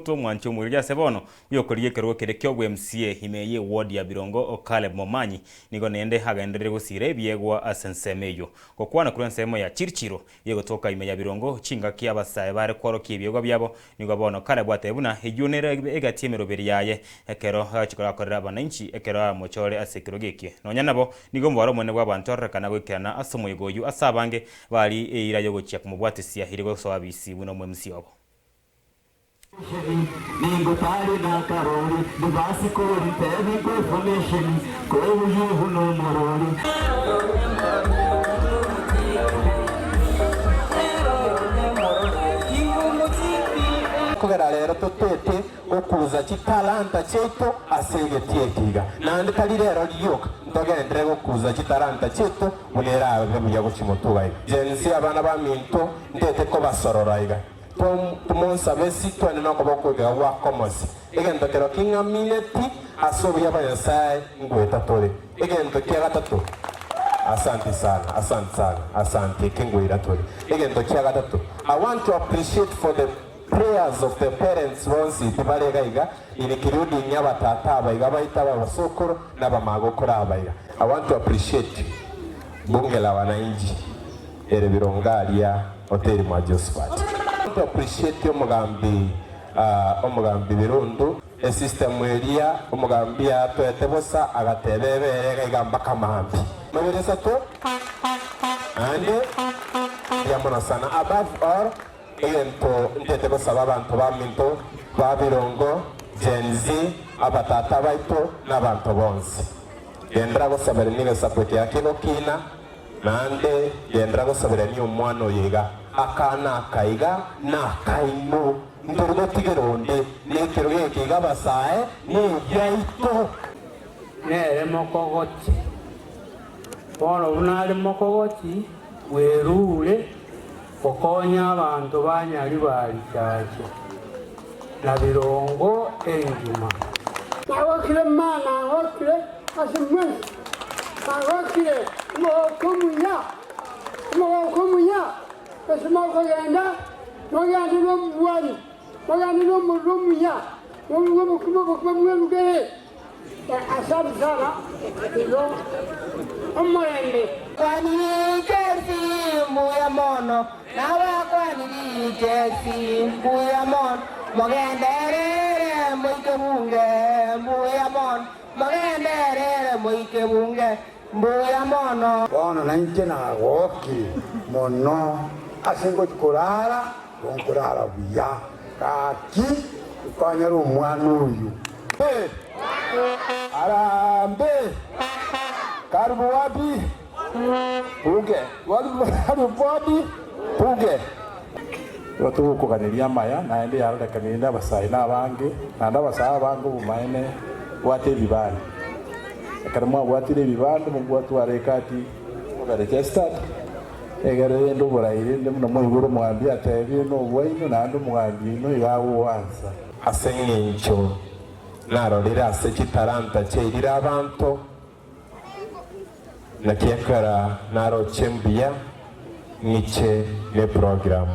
Ruto mwancho mwirya sebono uyokorie kerwo kerekyo gwe MCA imeye ward ya Birongo Caleb Momanyi nigo nende hagenderere gusire byegwa asensemeyo kokwana kuri nsemo ya Chirchiro yego toka ime ya Birongo chinga kia basaye bare kworo kibyegwa byabo nigo bono Caleb atebuna ejunere egatimero beriyaye ekero chikora korera abananchi ekero mochore asekiro geke nonya nabo nigo mbaro mwene bwa bantorre kana gwekana asomoyegoyu asabange bali eira yo gochia kumubwatisia hirego so abisi buno MCA obo Ningo tali na karoli, nubasi kori tevi kwa information, kwa ujuhu no moroli. Kugera rero tutete okuza chitalanta cheto asegetie kiga. Nandi kali rero liyoka, ntogendere okuza chitalanta cheto munera abe muya guchimotuga. Jensi abana ba minto ndete ko basorora iga. Tumonsa besi tuane noko bokwega wa komosi egento kero kinga mineti asobi yabayasai ngweta tole egento kya gatatu asante sana asante kingwira tole egento kya gatatu. I want to appreciate for the prayers of the parents bonsi tibalega iga ili kirudi nyaba tata abayiga bayita babasokoro n'abamagokora abayiga. I want to appreciate bunge la wananchi ere Birongalia hoteli mwa Josephat. To appreciate omugambi Birundo e system elia omugambi atwetebosa agatebebere gaigamba kamambi mabiresa to ande yamona sana above all ento ntetebosa babantu baminto ba Birongo Gen Z abatata baito n'abantu bonse yendra gusabira niga support yake no kina nande yendra gusabira ni omwana oyega akana kaiga na kaino ndurgo tigeronde nekero yeke gabasae ni yaito nere mokogoti bono unale mokogoti werure okonya abantu banyali bali chache na Birongo engima nawakire mana wakire asimwe nawakire mokomunya Kasima kagenda, magandi no mwani, magandi no murumuya, mungu mukube. Asam sana, ilo amorende. Kwani kesi mbuya mono, nawa kwani kesi mbuya mono, mogendere moike bunge mbuya mono, mogendere moike bunge mbuya mono. Bono nanche na woki mono. Asengo kurara, kurara biya, kaki, ukanyaro umwana uyu. Arambe, karibu wapi? Puge, wapi? Puge. Watu kuganiria maya na ende yarole kanenda basai na bange, nanda basaba bangu bumaine wate bibali. Akarumwa watire bibali mungu watu arekati ugarekesta. Egere ndo buraire ndemuna mwiguru mwambi atebye no bwaino nando mwambi no yawo wanza asengencho narorera ase chitaranta cheirira abantu nakiekara naro chembia niche ne program